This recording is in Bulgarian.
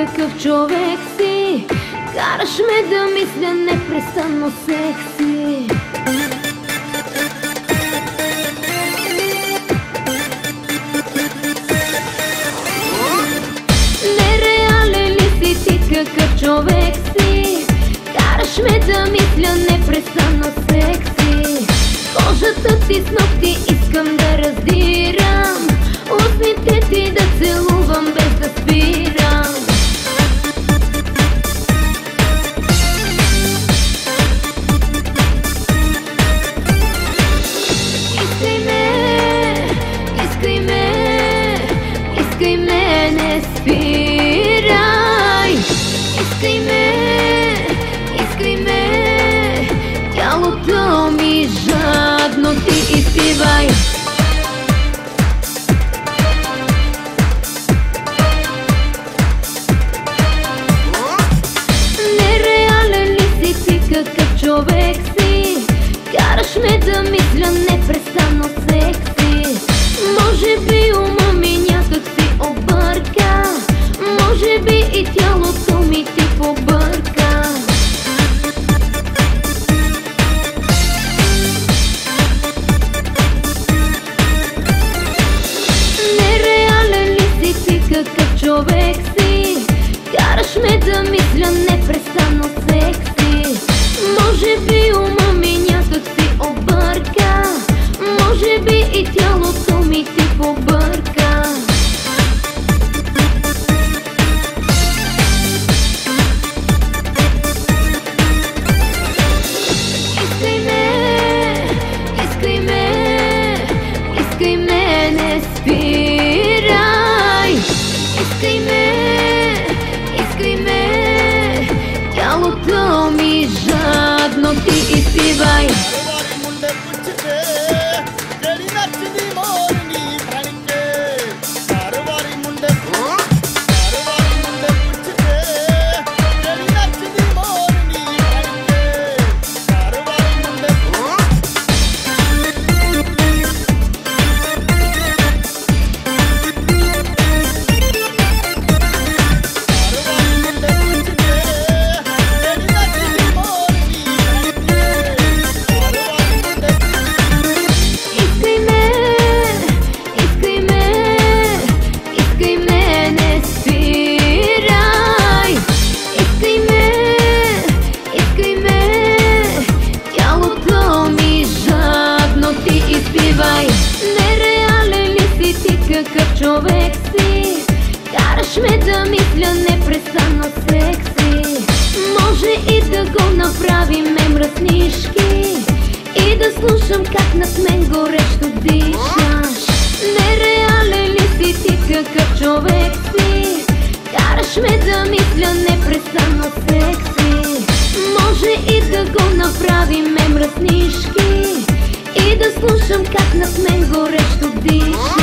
какъв човек си. Караш ме да мисля непрестанно секси. Нереален ли си ти, какъв човек си? Караш ме да мисля непрестанно секси. Кожата ти с ногти искам да раздирам, устните ти да целувам без да спирам. Искай ме, искай ме, искай ме, не спирай. Искай ме, искай ме, тялото ми жадно ти изпивай. Нереален ли си ти, какъв човек си? Караш ме да мисля непрестанно секси. Може би ума ми някак си обърка, може би и тялото ми ти побърка. Нереален ли си ти, какъв човек си? Караш ме да мисля непрестанно секси. Може би ума ми някак си обърка, може би и тялото ми ти побърка. Искай ме, искай ме, искай ме, не спирай. Искай ме, искай ме, тялото ми жадно ти изпивай. Нереален ли си ти, какъв човек си? Караш ме да мисля непрестанно секси. Може и да го направим мръснишки и да слушам как над мен горещо дишаш. Нереален ли си ти, какъв човек си? Караш ме да мисля непрестанно секси. Може и да го направим мръснишки и да слушам как над мен горещо дишаш.